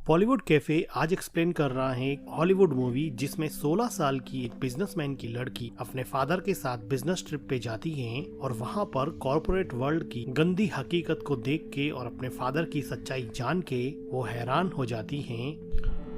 Bollywood cafe आज explain कर रहा है एक हॉलीवुड मूवी जिसमें 16 साल की एक बिजनेसमैन की लड़की अपने फादर के साथ बिजनेस ट्रिप पे जाती है और वहाँ पर कॉर्पोरेट वर्ल्ड की गंदी हकीकत को देख के और अपने फादर की सच्चाई जान के वो हैरान हो जाती हैं।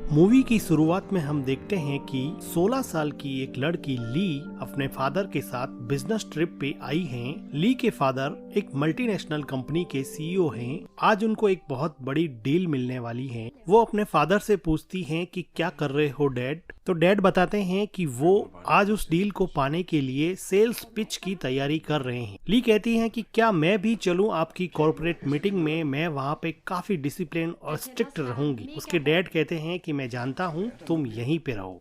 मूवी की शुरुआत में हम देखते हैं कि 16 साल की एक लड़की ली अपने फादर के साथ बिजनेस ट्रिप पे आई हैं। ली के फादर एक मल्टीनेशनल कंपनी के सीईओ हैं। आज उनको एक बहुत बड़ी डील मिलने वाली है। वो अपने फादर से पूछती हैं कि क्या कर रहे हो डैड। तो डैड बताते हैं कि वो आज उस डील को पाने के लिए सेल्स पिच की तैयारी कर रहे हैं। ली कहती हैं कि क्या मैं भी चलूं आपकी कॉर्पोरेट मीटिंग में, मैं वहाँ पे काफी डिसिप्लिन और स्ट्रिक्ट रहूंगी। उसके डैड कहते हैं कि मैं जानता हूँ तुम यहीं पे रहो।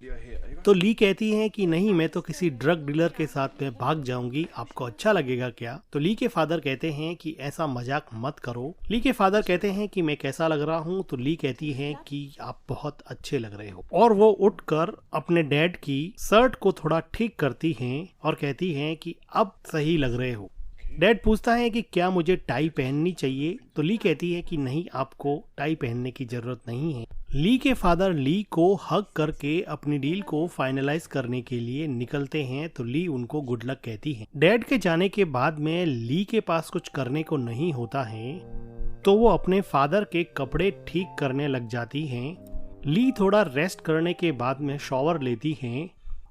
तो ली कहती हैं कि नहीं, मैं तो किसी ड्रग डीलर के साथ में भाग जाऊंगी, आपको अच्छा लगेगा क्या। तो ली के फादर कहते हैं कि ऐसा मजाक मत करो। ली के फादर कहते हैं कि मैं कैसा लग रहा हूँ। तो ली कहती है कि आप बहुत अच्छे लग रहे हो और वो उठकर अपने डैड की शर्ट को थोड़ा ठीक करती हैं और कहती हैं कि अब सही लग रहे हो। डैड पूछता है कि क्या मुझे टाई पहननी चाहिए। तो ली कहती है कि नहीं, आपको टाई पहनने की जरूरत नहीं है। ली के फादर ली को हग करके अपनी डील को फाइनलाइज करने के लिए निकलते हैं। तो ली उनको गुड लक कहती है। डैड के जाने के बाद में ली के पास कुछ करने को नहीं होता है तो वो अपने फादर के कपड़े ठीक करने लग जाती हैं। ली थोड़ा रेस्ट करने के बाद में शॉवर लेती हैं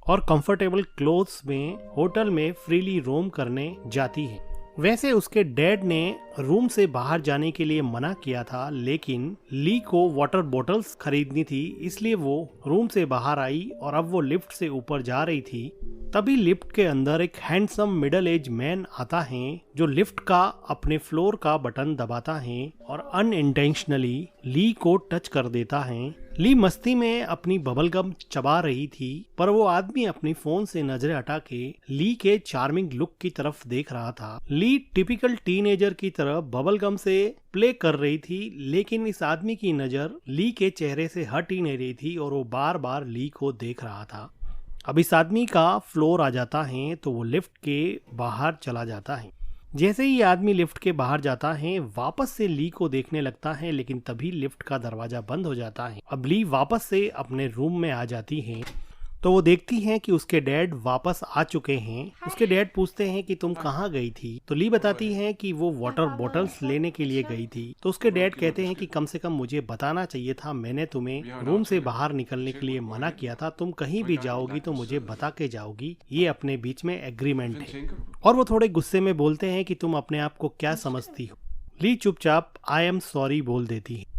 और कंफर्टेबल क्लोथ्स में होटल में फ्रीली रोम करने जाती है। वैसे उसके डैड ने रूम से बाहर जाने के लिए मना किया था, लेकिन ली को वाटर बॉटल्स खरीदनी थी, इसलिए वो रूम से बाहर आई और अब वो लिफ्ट से ऊपर जा रही थी। तभी लिफ्ट के अंदर एक हैंडसम मिडिल एज मैन आता है जो लिफ्ट का अपने फ्लोर का बटन दबाता है और अनइंटेंशनली ली को टच कर देता है। ली मस्ती में अपनी बबल गम चबा रही थी, पर वो आदमी अपनी फोन से नजरें हटा के ली के चार्मिंग लुक की तरफ देख रहा था। ली टिपिकल टीनेजर की तरह बबल गम से प्ले कर रही थी, लेकिन इस आदमी की नजर ली के चेहरे से हट ही नहीं रही थी और वो बार बार ली को देख रहा था। अब इस आदमी का फ्लोर आ जाता है तो वो लिफ्ट के बाहर चला जाता है। जैसे ही आदमी लिफ्ट के बाहर जाता है वापस से ली को देखने लगता है, लेकिन तभी लिफ्ट का दरवाजा बंद हो जाता है। अब ली वापस से अपने रूम में आ जाती है तो वो देखती हैं कि उसके डैड वापस आ चुके हैं। उसके डैड पूछते हैं कि तुम कहाँ गई थी। तो ली बताती है कि वो वाटर बॉटल्स लेने के लिए गई थी। तो उसके डैड कहते हैं कि कम से कम मुझे बताना चाहिए था, मैंने तुम्हें रूम से बाहर निकलने के लिए मना किया था, तुम कहीं भी जाओगी तो मुझे बता के जाओगी, ये अपने बीच में एग्रीमेंट है। और वो थोड़े गुस्से में बोलते हैं कि तुम अपने आप को क्या समझती हो। ली चुपचाप आई एम सॉरी बोल देती है।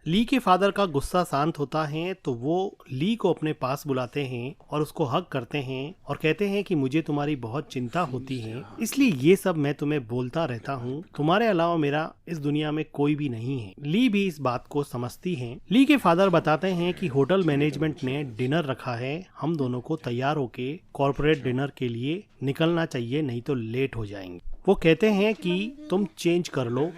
ली के फादर का गुस्सा शांत होता है तो वो ली को अपने पास बुलाते हैं और उसको हग करते हैं और कहते हैं कि मुझे तुम्हारी बहुत चिंता होती है, इसलिए ये सब मैं तुम्हें बोलता रहता हूँ, तुम्हारे अलावा मेरा इस दुनिया में कोई भी नहीं है। ली भी इस बात को समझती है। ली के फादर बताते हैं कि होटल मैनेजमेंट ने डिनर रखा है, हम दोनों को तैयार होके कॉर्पोरेट डिनर के लिए निकलना चाहिए, नहीं तो लेट हो जाएंगे। वो कहते हैं कि तुम चेंज कर लो।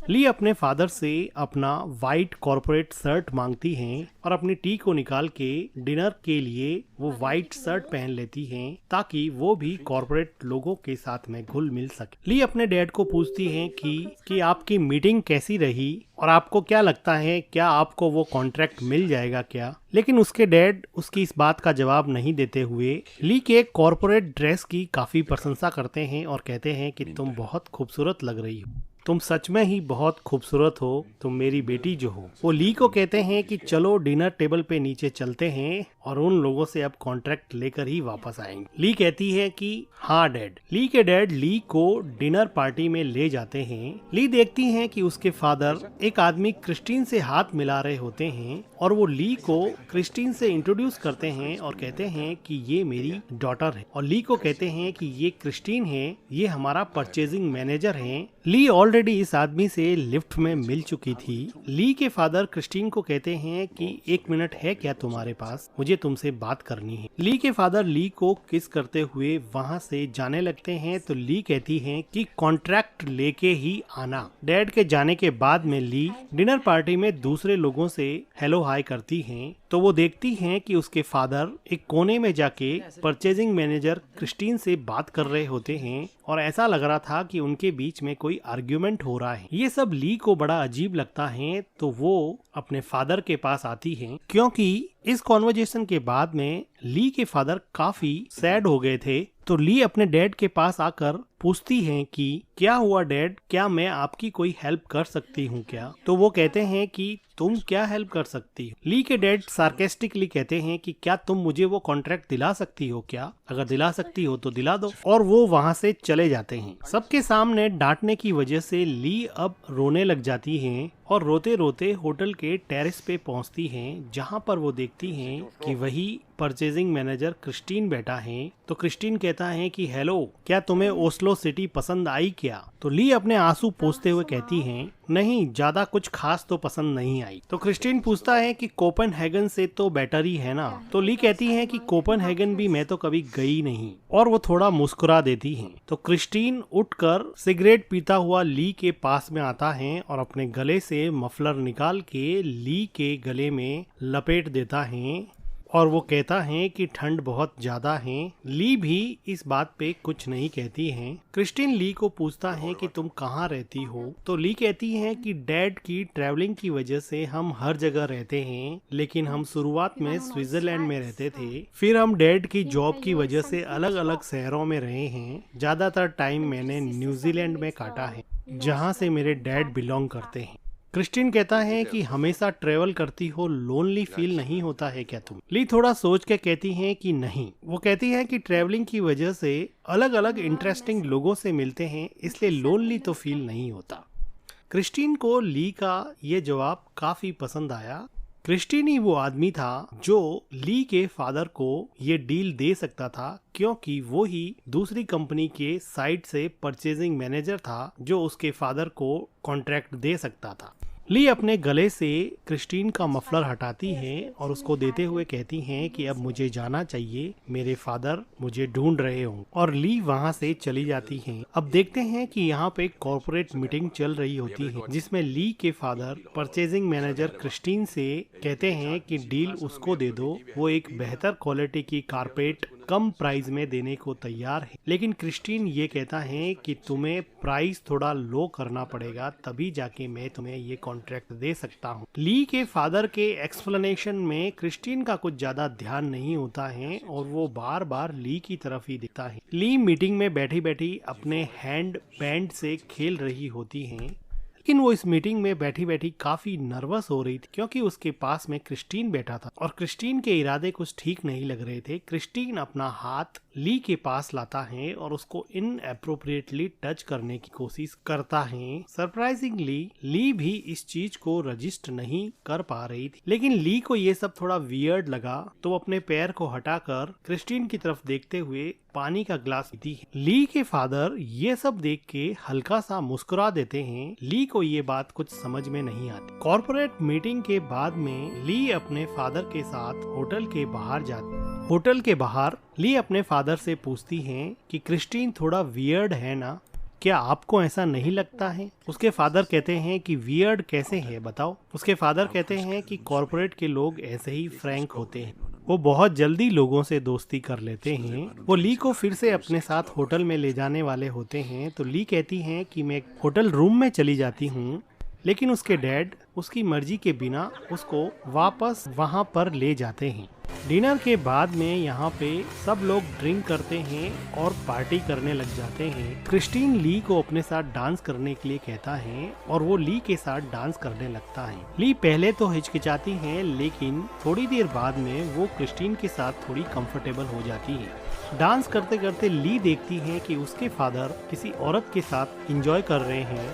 ली अपने फादर से अपना वाइट कॉर्पोरेट शर्ट मांगती हैं और अपनी टी को निकाल के डिनर के लिए वो वाइट शर्ट पहन लेती हैं ताकि वो भी कॉर्पोरेट लोगों के साथ में घुल मिल सके। ली अपने डैड को पूछती हैं कि आपकी मीटिंग कैसी रही और आपको क्या लगता है, क्या आपको वो कॉन्ट्रैक्ट मिल जाएगा क्या। लेकिन उसके डैड उसकी इस बात का जवाब नहीं देते हुए ली के कॉर्पोरेट ड्रेस की काफी प्रशंसा करते हैं और कहते हैं कि तुम बहुत खूबसूरत लग रही हो, तुम सच में ही बहुत खूबसूरत हो, तुम मेरी बेटी जो हो। वो ली को कहते हैं कि चलो डिनर टेबल पे नीचे चलते हैं और उन लोगों से अब कॉन्ट्रैक्ट लेकर ही वापस आएंगे। ली कहती है कि हाँ डैड। ली के डैड ली को डिनर पार्टी में ले जाते हैं। ली देखती हैं कि उसके फादर एक आदमी क्रिस्टीन से हाथ मिला रहे होते हैं और वो ली को क्रिस्टीन से इंट्रोड्यूस करते हैं और कहते हैं कि ये मेरी डॉटर है। और ली को कहते हैं कि ये क्रिस्टीन है, ये हमारा परचेजिंग मैनेजर है। ली ऑलरेडी इस आदमी से लिफ्ट में मिल चुकी थी। ली के फादर क्रिस्टीन को कहते हैं कि 1 मिनट है क्या तुम्हारे पास, मुझे तुमसे बात करनी है। ली के फादर ली को किस करते हुए वहाँ से जाने लगते हैं तो ली कहती हैं कि कॉन्ट्रैक्ट लेके ही आना। डैड के जाने के बाद में ली डिनर पार्टी में दूसरे लोगों से हेलो हाय करती हैं तो वो देखती हैं कि उसके फादर एक कोने में जाके परचेजिंग मैनेजर क्रिस्टीन से बात कर रहे होते हैं और ऐसा लग रहा था कि उनके बीच में कोई कोई आर्ग्यूमेंट हो रहा है। ये सब ली को बड़ा अजीब लगता है, तो वो अपने फादर के पास आती हैं, क्योंकि इस कॉन्वर्जेशन के बाद में ली के फादर काफी सैड हो गए थे। तो ली अपने डैड के पास आकर पूछती हैं कि क्या हुआ डैड, क्या मैं आपकी कोई हेल्प कर सकती हूँ क्या? तो वो कहते हैं कि तुम क्या हेल्प कर सकती हो? ली के डैड सार्केस्टिकली कहते हैं कि क्या तुम मुझे वो कॉन्ट्रैक्ट दिला सकती हो क्या? अगर दिला सकती हो तो दिला दो। और वो वहाँ से चले जाते हैं। सबके सामने डांटने की वजह से ली अब रोने लग जाती हैं और रोते रोते होटल के टेरेस पे पहुंचती हैं, जहां पर वो देखती हैं कि वही परचेजिंग मैनेजर क्रिस्टीन बैठा है। तो क्रिस्टीन कहता है कि हेलो, क्या तुम्हें ओस्लो सिटी पसंद आई क्या? तो ली अपने आंसू पोंछते हुए कहती हैं नहीं, ज्यादा कुछ खास तो पसंद नहीं आई। तो क्रिस्टीन पूछता है कि कोपेनहेगन से तो बेटर ही है ना? तो ली कहती है कि कोपेनहेगन भी मैं तो कभी गई नहीं, और वो थोड़ा मुस्कुरा देती हैं। तो क्रिस्टीन उठकर सिगरेट पीता हुआ ली के पास में आता है और अपने गले से मफलर निकाल के ली के गले में लपेट देता है और वो कहता है कि ठंड बहुत ज्यादा है। ली भी इस बात पे कुछ नहीं कहती है। क्रिस्टीन ली को पूछता है कि तुम कहाँ रहती हो? तो ली कहती है कि डैड की ट्रैवलिंग की वजह से हम हर जगह रहते हैं, लेकिन हम शुरुआत में स्विट्जरलैंड में रहते थे, फिर हम डैड की जॉब की वजह से अलग अलग शहरों में रहे हैं। ज्यादातर टाइम मैंने न्यूजीलैंड में काटा है, जहाँ से मेरे डैड बिलोंग करते हैं। क्रिस्टीन कहता है कि हमेशा ट्रेवल करती हो, लोनली फील नहीं होता है क्या तुम? ली थोड़ा सोच के कहती है कि नहीं। वो कहती है कि ट्रेवलिंग की वजह से अलग अलग इंटरेस्टिंग लोगों से मिलते हैं, इसलिए लोनली तो फील नहीं होता। क्रिस्टीन को ली का ये जवाब काफी पसंद आया। क्रिस्टीन ही वो आदमी था जो ली के फादर को ये डील दे सकता था, क्योंकि वो ही दूसरी कंपनी के साइड से परचेजिंग मैनेजर था जो उसके फादर को कॉन्ट्रैक्ट दे सकता था। ली अपने गले से क्रिस्टीन का मफलर हटाती है और उसको देते हुए कहती हैं कि अब मुझे जाना चाहिए, मेरे फादर मुझे ढूंढ रहे हों, और ली वहां से चली जाती हैं। अब देखते हैं कि यहाँ पे कॉर्पोरेट मीटिंग चल रही होती है, जिसमें ली के फादर परचेजिंग मैनेजर क्रिस्टीन से कहते हैं कि डील उसको दे दो, वो एक बेहतर क्वालिटी की कारपेट कम प्राइस में देने को तैयार है। लेकिन क्रिस्टीन ये कहता है कि तुम्हें प्राइस थोड़ा लो करना पड़ेगा, तभी जाके मैं तुम्हें ये कॉन्ट्रैक्ट दे सकता हूँ। ली के फादर के एक्सप्लेनेशन में क्रिस्टीन का कुछ ज्यादा ध्यान नहीं होता है और वो बार बार ली की तरफ ही दिखता है। ली मीटिंग में बैठी बैठी अपने हैंड बैंड से खेल रही होती है, लेकिन वो इस मीटिंग में बैठी बैठी काफी नर्वस हो रही थी, क्योंकि उसके पास में क्रिस्टीन बैठा था और क्रिस्टीन के इरादे कुछ ठीक नहीं लग रहे थे। क्रिस्टीन अपना हाथ ली के पास लाता है और उसको इनएप्रोप्रिएटली टच करने की कोशिश करता है। सरप्राइजिंगली ली भी इस चीज को रजिस्ट नहीं कर पा रही थी, लेकिन ली को ये सब थोड़ा वियर्ड लगा, तो अपने पैर को हटाकर क्रिस्टीन की तरफ देखते हुए पानी का ग्लास पीती है। ली के फादर ये सब देख के हल्का सा मुस्कुरा देते हैं। ली को ये बात कुछ समझ में नहीं आती। कॉर्पोरेट मीटिंग के बाद में ली अपने फादर के साथ होटल के बाहर जाती। होटल के बाहर ली अपने फादर से पूछती हैं कि क्रिस्टीन थोड़ा वियर्ड है ना, क्या आपको ऐसा नहीं लगता है? उसके फादर कहते हैं कि वियर्ड कैसे है बताओ। उसके फादर कहते हैं कि कॉर्पोरेट के लोग ऐसे ही फ्रैंक होते हैं, वो बहुत जल्दी लोगों से दोस्ती कर लेते हैं। वो ली को फिर से अपने साथ होटल में ले जाने वाले होते हैं, तो ली कहती हैं कि मैं होटल रूम में चली जाती हूँ, लेकिन उसके डैड उसकी मर्जी के बिना उसको वापस वहाँ पर ले जाते हैं। डिनर के बाद में यहाँ पे सब लोग ड्रिंक करते हैं और पार्टी करने लग जाते हैं। क्रिस्टीन ली को अपने साथ डांस करने के लिए कहता है और वो ली के साथ डांस करने लगता है। ली पहले तो हिचकिचाती है, लेकिन थोड़ी देर बाद में वो क्रिस्टीन के साथ थोड़ी कंफर्टेबल हो जाती है। डांस करते करते ली देखती है कि उसके फादर किसी औरत के साथ एंजॉय कर रहे हैं,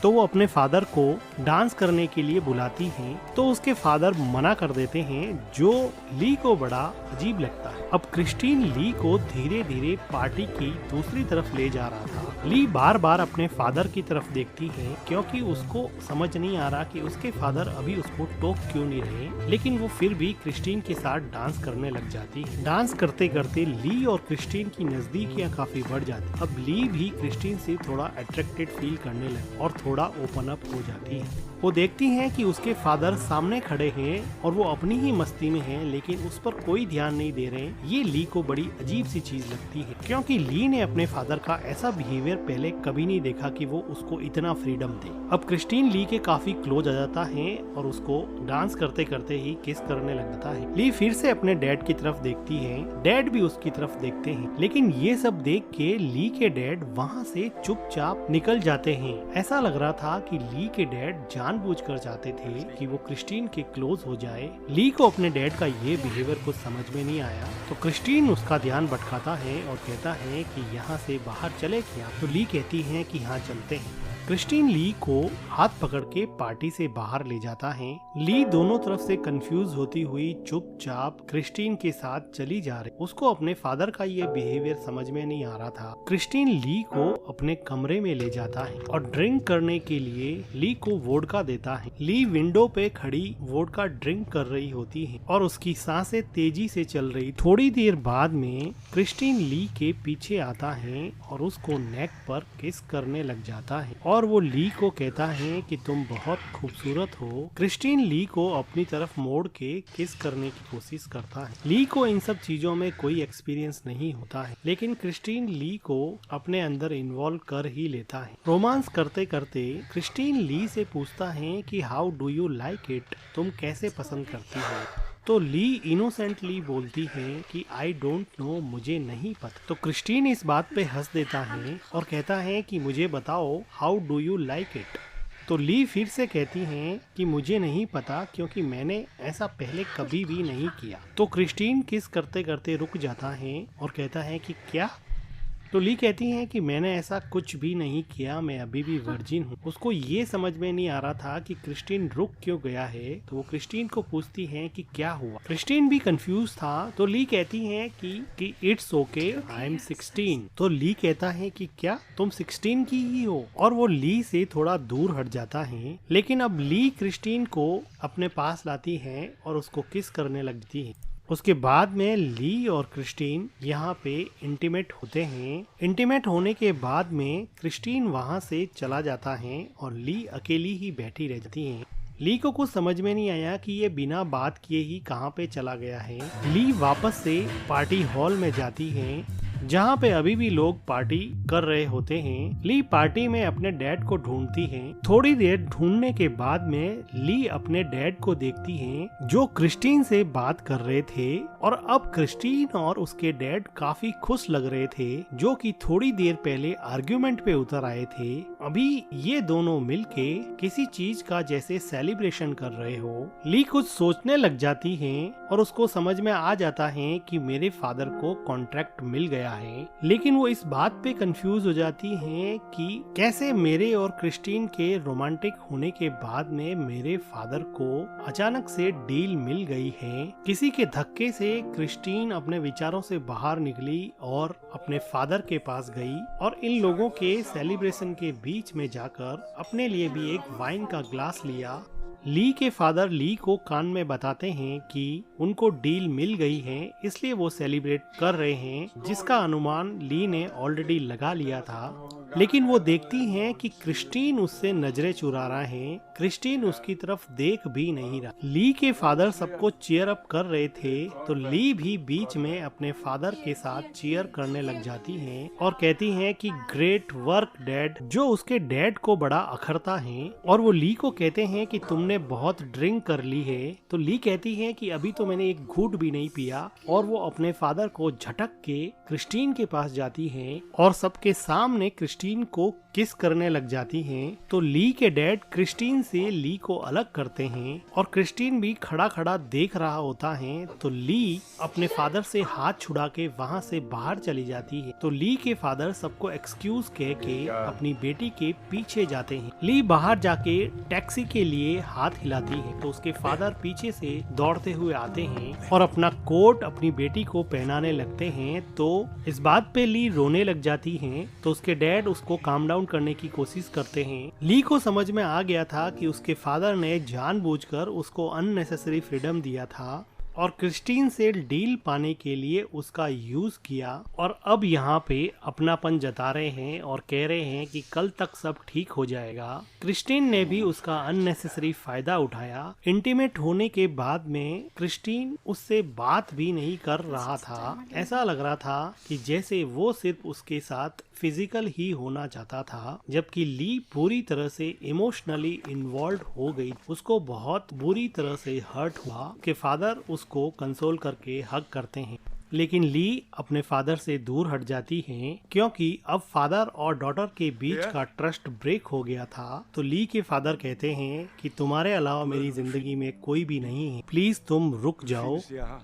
तो वो अपने फादर को डांस करने के लिए बुलाती हैं, तो उसके फादर मना कर देते हैं, जो ली को बड़ा अजीब लगता है। अब क्रिस्टीन ली को धीरे धीरे पार्टी की दूसरी तरफ ले जा रहा था। ली बार बार अपने फादर की तरफ देखती है, क्योंकि उसको समझ नहीं आ रहा कि उसके फादर अभी उसको टोक क्यों नहीं रहे, लेकिन वो फिर भी क्रिस्टीन के साथ डांस करने लग जाती है। डांस करते करते ली और क्रिस्टीन की नजदीकियां काफी बढ़ जाती। अब ली भी क्रिस्टीन से थोड़ा अट्रैक्टेड फील करने लगी और थोड़ा ओपन अप हो जाती है। वो देखती हैं कि उसके फादर सामने खड़े हैं और वो अपनी ही मस्ती में हैं, लेकिन उस पर कोई ध्यान नहीं दे रहे हैं। ये ली को बड़ी अजीब सी चीज लगती है, क्योंकि ली ने अपने फादर का ऐसा बिहेवियर पहले कभी नहीं देखा कि वो उसको इतना फ्रीडम दे। अब क्रिस्टीन ली के काफी क्लोज आ जाता है और उसको डांस करते करते ही किस करने लग जाता है। ली फिर से अपने डैड की तरफ देखती है, डैड भी उसकी तरफ देखते हैं, लेकिन ये सब देख के ली के डैड वहाँ से चुपचाप निकल जाते हैं। ऐसा लग रहा था कि ली के डैड जानबूझकर चाहते थे कि वो क्रिस्टीन के क्लोज हो जाए। ली को अपने डैड का ये बिहेवियर कुछ समझ में नहीं आया, तो क्रिस्टीन उसका ध्यान भटकाता है और कहता है कि यहाँ से बाहर चले क्या। तो ली कहती है कि हाँ चलते हैं। क्रिस्टीन ली को हाथ पकड़ के पार्टी से बाहर ले जाता है। ली दोनों तरफ से कंफ्यूज होती हुई चुपचाप क्रिस्टीन के साथ चली जा रही। उसको अपने फादर का ये बिहेवियर समझ में नहीं आ रहा था। क्रिस्टीन ली को अपने कमरे में ले जाता है और ड्रिंक करने के लिए ली को वोडका देता है। ली विंडो पे खड़ी वोडका ड्रिंक कर रही होती है और उसकी सांसें तेजी से चल रही। थोड़ी देर बाद में क्रिस्टीन ली के पीछे आता है और उसको नेक पर किस करने लग जाता है और वो ली को कहता है कि तुम बहुत खूबसूरत हो। क्रिस्टीन ली को अपनी तरफ मोड़ के किस करने की कोशिश करता है। ली को इन सब चीजों में कोई एक्सपीरियंस नहीं होता है, लेकिन क्रिस्टीन ली को अपने अंदर इन्वॉल्व कर ही लेता है। रोमांस करते करते क्रिस्टीन ली से पूछता है कि how do you like it, तुम कैसे पसंद करती हो। तो ली इनोसेंटली बोलती है कि आई डोंट नो, मुझे नहीं पता। तो क्रिस्टीन इस बात पे हंस देता है और कहता है कि मुझे बताओ how do you like it. तो ली फिर से कहती हैं कि मुझे नहीं पता, क्योंकि मैंने ऐसा पहले कभी भी नहीं किया। तो क्रिस्टीन किस करते करते रुक जाता है और कहता है कि क्या। तो ली कहती हैं कि मैंने ऐसा कुछ भी नहीं किया, मैं अभी भी वर्जिन हूँ। उसको ये समझ में नहीं आ रहा था कि क्रिस्टीन रुक क्यों गया है, तो वो क्रिस्टीन को पूछती हैं कि क्या हुआ। क्रिस्टीन भी कंफ्यूज था, तो ली कहती हैं कि इट्स ओके, आई एम 16। तो ली कहता है कि क्या तुम 16 की ही हो, और वो ली से थोड़ा दूर हट जाता है। लेकिन अब ली क्रिस्टीन को अपने पास लाती है और उसको किस करने लगती है। उसके बाद में ली और क्रिस्टीन यहाँ पे इंटीमेट होते हैं। इंटीमेट होने के बाद में क्रिस्टीन वहाँ से चला जाता है और ली अकेली ही बैठी रह जाती है। ली को कुछ समझ में नहीं आया कि ये बिना बात किए ही कहाँ पे चला गया है। ली वापस से पार्टी हॉल में जाती है, जहाँ पे अभी भी लोग पार्टी कर रहे होते हैं। ली पार्टी में अपने डैड को ढूंढती है। थोड़ी देर ढूंढने के बाद में ली अपने डैड को देखती है, जो क्रिस्टीन से बात कर रहे थे, और अब क्रिस्टीन और उसके डैड काफी खुश लग रहे थे, जो कि थोड़ी देर पहले आर्ग्यूमेंट पे उतर आए थे। अभी ये दोनों मिलके किसी चीज का जैसे सेलिब्रेशन कर रहे हो। ली कुछ सोचने लग जाती है और उसको समझ में आ जाता है कि मेरे फादर को कॉन्ट्रैक्ट मिल गया है, लेकिन वो इस बात पे कंफ्यूज हो जाती हैं कि कैसे मेरे और क्रिस्टीन के रोमांटिक होने के बाद में मेरे फादर को अचानक से डील मिल गई है। किसी के धक्के से क्रिस्टीन अपने विचारों से बाहर निकली और अपने फादर के पास गई और इन लोगों के सेलिब्रेशन के बीच में जाकर अपने लिए भी एक वाइन का ग्लास लिया। ली के फादर ली को कान में बताते हैं कि उनको डील मिल गई है, इसलिए वो सेलिब्रेट कर रहे हैं, जिसका अनुमान ली ने ऑलरेडी लगा लिया था। लेकिन वो देखती हैं कि क्रिस्टीन उससे नजरें चुरा रहा है। क्रिस्टीन उसकी तरफ देख भी नहीं रहा। ली के फादर सबको चीयर अप कर रहे थे, तो ली भी बीच में अपने फादर के साथ चीयर करने लग जाती हैं और कहती हैं कि ग्रेट वर्क डैड, जो उसके डैड को बड़ा अखरता है। और वो ली को कहते हैं कि तुमने बहुत ड्रिंक कर ली है। तो ली कहती है कि अभी तो मैंने एक घूंट भी नहीं पिया, और वो अपने फादर को झटक के क्रिस्टीन के पास जाती है और सबके सामने क्रिस्टीन को किस करने लग जाती हैं। तो ली के डैड क्रिस्टीन से ली को अलग करते हैं और क्रिस्टीन भी खड़ा खड़ा देख रहा होता है। तो ली अपने फादर से हाथ छुड़ा के वहाँ से बाहर चली जाती है। तो ली के फादर सबको एक्सक्यूज कह के अपनी बेटी के पीछे जाते हैं। ली बाहर जाके टैक्सी के लिए हाथ हिलाती है, तो उसके फादर पीछे से दौड़ते हुए आते हैं और अपना कोट अपनी बेटी को पहनाने लगते हैं। तो इस बात पे ली रोने लग जाती है। तो उसके डैड उसको काम डाउन करने की कोशिश करते हैं। ली को समझ में आ गया था कि उसके फादर ने जानबूझकर उसको अननेसेसरी फ्रीडम दिया था और क्रिस्टीन से डील पाने के लिए उसका यूज किया और अब यहाँ पे अपनापन जता रहे हैं और कह रहे हैं कि कल तक सब ठीक हो जाएगा। क्रिस्टीन ने भी उसका अननेसेसरी फायदा उठाया। इंटीमेट होने के बाद में क्रिस्टीन उससे बात भी नहीं कर रहा था। ऐसा लग रहा था कि जैसे वो सिर्फ उसके साथ फिजिकल ही होना चाहता था, जबकि ली पूरी तरह से इमोशनली इन्वॉल्व हो गई। उसको बहुत बुरी तरह से हर्ट हुआ कि फादर उसको कंसोल करके हग करते हैं, लेकिन ली अपने फादर से दूर हट जाती हैं क्योंकि अब फादर और डॉटर के बीच का ट्रस्ट ब्रेक हो गया था। तो ली के फादर कहते हैं कि तुम्हारे अलावा मेरी जिंदगी में कोई भी नहीं है, प्लीज तुम रुक जाओ।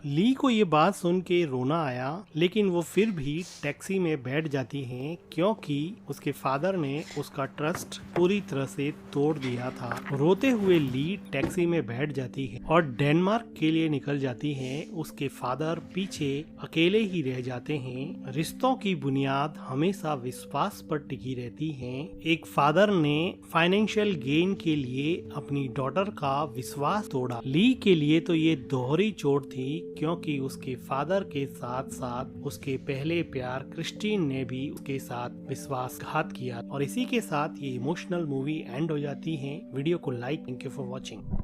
ली को ये बात सुन के रोना आया, लेकिन वो फिर भी टैक्सी में बैठ जाती हैं क्योंकि उसके फादर ने उसका ट्रस्ट पूरी तरह से तोड़ दिया था। रोते हुए ली टैक्सी में बैठ जाती है और डेनमार्क के लिए निकल जाती है। उसके फादर पीछे अकेले ही रह जाते हैं। रिश्तों की बुनियाद हमेशा विश्वास पर टिकी रहती है। एक फादर ने फाइनेंशियल गेन के लिए अपनी डॉटर का विश्वास तोड़ा। ली के लिए तो ये दोहरी चोट थी क्योंकि उसके फादर के साथ साथ उसके पहले प्यार क्रिस्टीन ने भी उसके साथ विश्वासघात किया। और इसी के साथ ये इमोशनल मूवी एंड हो जाती है। वीडियो को like, thank you for watching.